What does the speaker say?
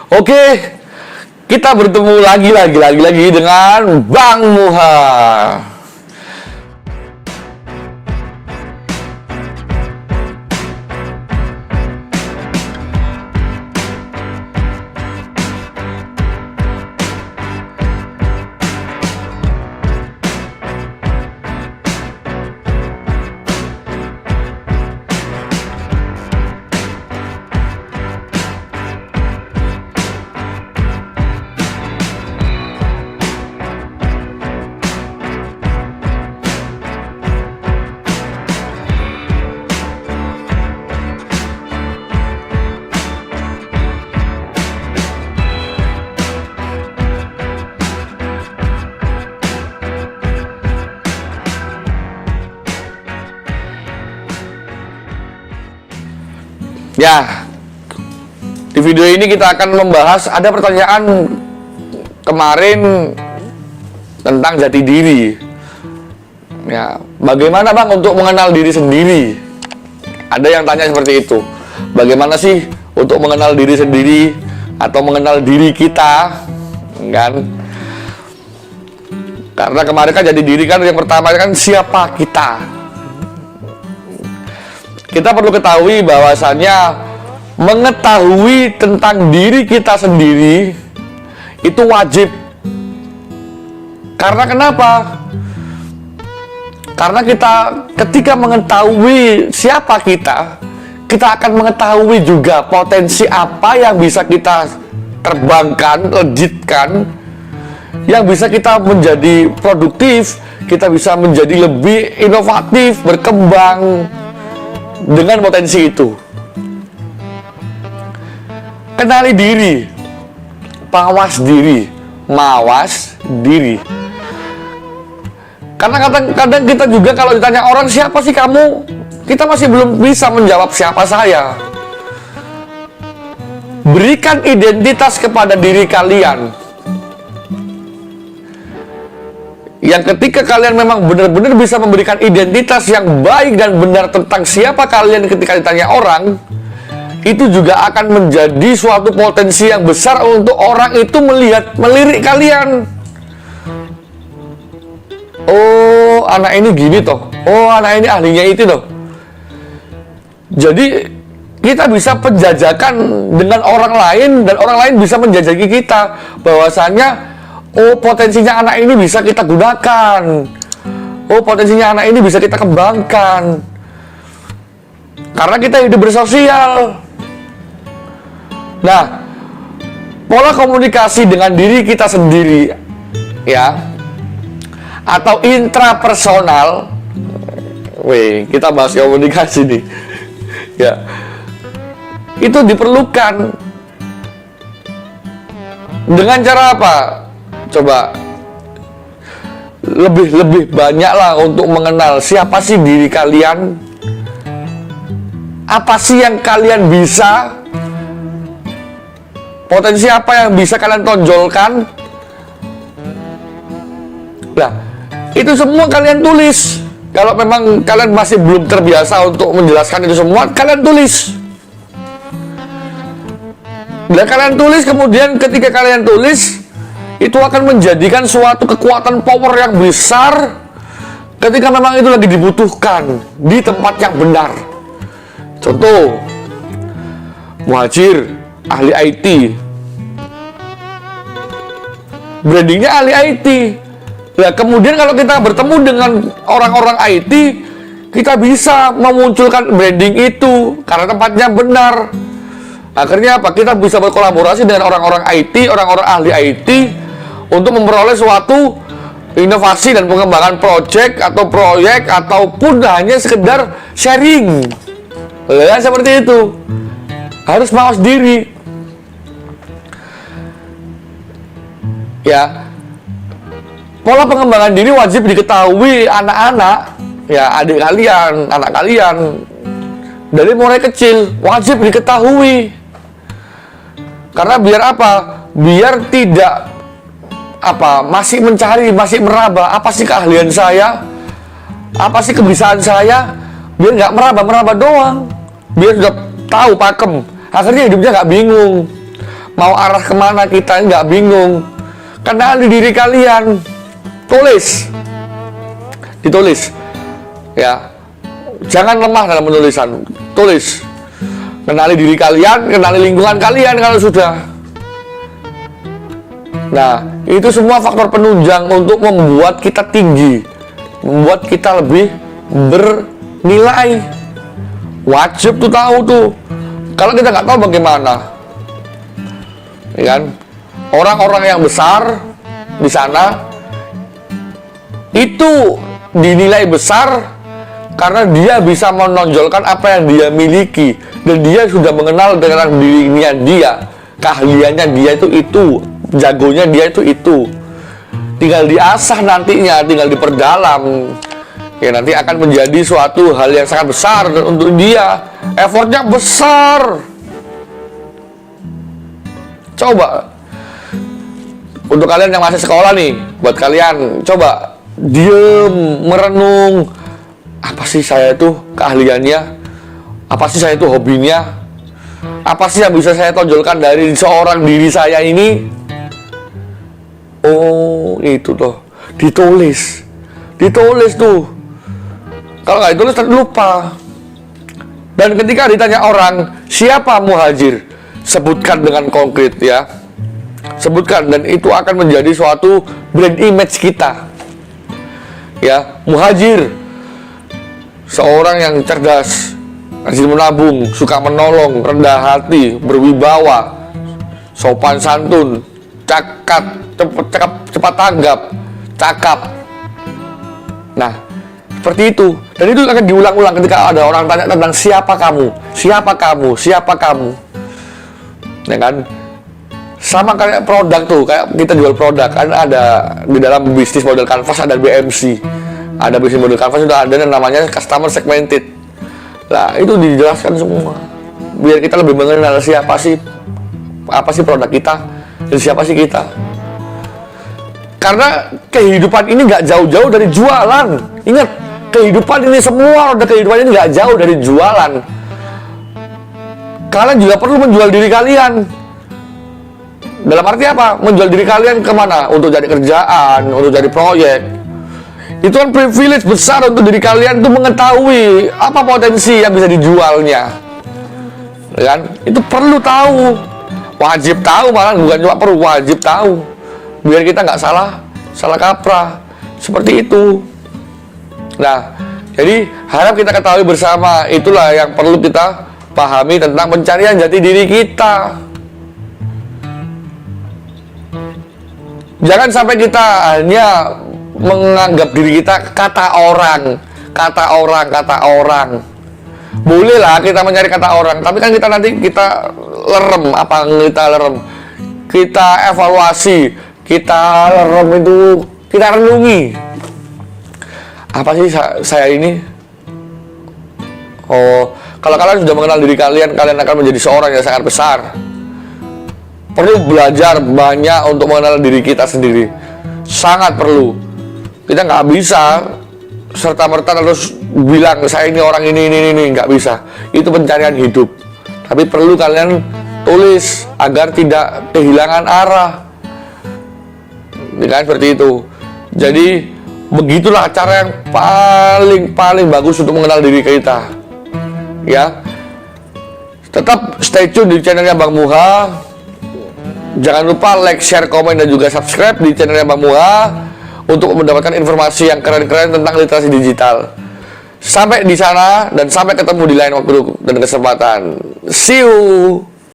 Oke, kita bertemu lagi dengan Bang Muha. Ya, di video ini kita akan membahas, ada pertanyaan kemarin tentang jati diri. Ya, bagaimana Bang untuk mengenal diri sendiri? Ada yang tanya seperti itu. Bagaimana sih untuk mengenal diri sendiri atau mengenal diri kita? Kan? Karena kemarin kan jati diri kan yang pertama kan siapa kita? Kita perlu ketahui bahwasannya mengetahui tentang diri kita sendiri itu wajib. Karena kenapa? Karena kita ketika mengetahui siapa kita akan mengetahui juga potensi apa yang bisa kita terbangkan, legitkan, yang bisa kita menjadi produktif, kita bisa menjadi lebih inovatif, berkembang dengan potensi itu. Kenali diri, mawas diri. Karena kadang-kadang kita juga kalau ditanya orang siapa sih kamu, kita masih belum bisa menjawab siapa saya. Berikan identitas kepada diri kalian. Yang ketika kalian memang benar-benar bisa memberikan identitas yang baik dan benar tentang siapa kalian ketika ditanya orang, itu juga akan menjadi suatu potensi yang besar untuk orang itu melirik kalian. Oh, anak ini gini toh. Oh, anak ini ahlinya itu toh. Jadi kita bisa penjajakan dengan orang lain dan orang lain bisa menjajaki kita bahwasanya oh, potensinya anak ini bisa kita gunakan. Oh, potensinya anak ini bisa kita kembangkan. Karena kita hidup bersosial. Nah, pola komunikasi dengan diri kita sendiri, ya, atau intrapersonal. Kita bahas komunikasi nih. Ya. Itu diperlukan. Dengan cara apa? Coba lebih banyaklah untuk mengenal siapa sih diri kalian, apa sih yang kalian bisa, potensi apa yang bisa kalian tonjolkan. Nah, itu semua kalian tulis. Kalau memang kalian masih belum terbiasa untuk menjelaskan itu semua, kalian tulis. Dan kalian tulis, kemudian ketika kalian tulis, itu akan menjadikan suatu kekuatan power yang besar ketika memang itu lagi dibutuhkan di tempat yang benar. Contoh, Muhajir, ahli IT, brandingnya ahli IT. Nah, kemudian kalau kita bertemu dengan orang-orang IT, kita bisa memunculkan branding itu karena tempatnya benar. Akhirnya apa? Kita bisa berkolaborasi dengan orang-orang IT, orang-orang ahli IT untuk memperoleh suatu inovasi dan pengembangan proyek ataupun hanya sekedar sharing. Ya, seperti itu. Harus mawas diri. Ya. Pola pengembangan diri wajib diketahui anak-anak, ya, adik kalian, anak kalian. Dari mulai kecil wajib diketahui. Karena biar apa? Biar tidak masih mencari, masih meraba, apa sih keahlian saya, apa sih kebisaan saya, biar nggak meraba doang, biar sudah tahu pakem, akhirnya hidupnya nggak bingung. mau arah kemana kita, nggak bingung. Kenali diri kalian, ditulis, ya. Jangan lemah dalam penulisan, tulis. Kenali diri kalian, kenali lingkungan kalian kalau sudah. Nah, itu semua faktor penunjang untuk membuat kita tinggi, membuat kita lebih bernilai. Wajib tuh tahu tuh. Kalau kita nggak tahu bagaimana, ya kan? Orang-orang yang besar di sana itu dinilai besar karena dia bisa menonjolkan apa yang dia miliki, dan dia sudah mengenal dengan dirinya dia, keahliannya dia itu, jagonya dia itu. Tinggal diasah nantinya, tinggal diperdalam. Ya, nanti akan menjadi suatu hal yang sangat besar, dan untuk dia effortnya besar. Coba untuk kalian yang masih sekolah nih, buat kalian coba diem, merenung, apa sih saya itu keahliannya, apa sih saya itu hobinya, apa sih yang bisa saya tonjolkan dari seorang diri saya ini. Oh, itu tuh ditulis tuh. Kalau nggak ditulis nanti lupa. Dan ketika ditanya orang, siapa Muhajir? Sebutkan dengan konkret, ya. Sebutkan, dan itu akan menjadi suatu brand image kita. Ya, Muhajir, seorang yang cerdas, rajin menabung, suka menolong, rendah hati, berwibawa, sopan santun, cepat tanggap, cakap. Nah, seperti itu. Dan itu akan diulang-ulang ketika ada orang tanya tentang siapa kamu, ya kan? Sama kayak produk tuh, kayak kita jual produk kan, ada di dalam bisnis model canvas ada BMC, ada bisnis model canvas, sudah ada yang namanya customer segmented. Nah, itu dijelaskan semua biar kita lebih mengenal apa sih produk kita dan siapa sih kita. Karena kehidupan ini nggak jauh-jauh dari jualan. Ingat, kehidupan ini semua, roda kehidupan ini nggak jauh dari jualan. Kalian juga perlu menjual diri kalian. Dalam arti apa? Menjual diri kalian kemana? Untuk cari kerjaan, untuk cari proyek. Itu kan privilege besar untuk diri kalian untuk mengetahui apa potensi yang bisa dijualnya, ya kan? Itu perlu tahu, wajib tahu, malah bukan cuma perlu, wajib tahu, biar kita nggak salah kaprah seperti itu. Nah, jadi harap kita ketahui bersama, itulah yang perlu kita pahami tentang pencarian jati diri kita. Jangan sampai kita hanya menganggap diri kita kata orang. Bolehlah kita mencari kata orang, tapi kan kita nanti lerem, kita evaluasi, kita renungi. Apa sih saya ini? Oh, kalau kalian sudah mengenal diri kalian akan menjadi seorang yang sangat besar. Perlu belajar banyak untuk mengenal diri kita sendiri. Sangat perlu. Kita nggak bisa serta-merta terus bilang saya ini orang ini, nggak bisa. Itu pencarian hidup. Tapi perlu kalian tulis agar tidak kehilangan arah. Kan seperti itu. Jadi begitulah cara yang paling bagus untuk mengenal diri kita. Ya. Tetap stay tune di channelnya Bang Muha. Jangan lupa like, share, komen, dan juga subscribe di channelnya Bang Muha untuk mendapatkan informasi yang keren-keren tentang literasi digital. Sampai di sana dan sampai ketemu di lain waktu dan kesempatan. See you.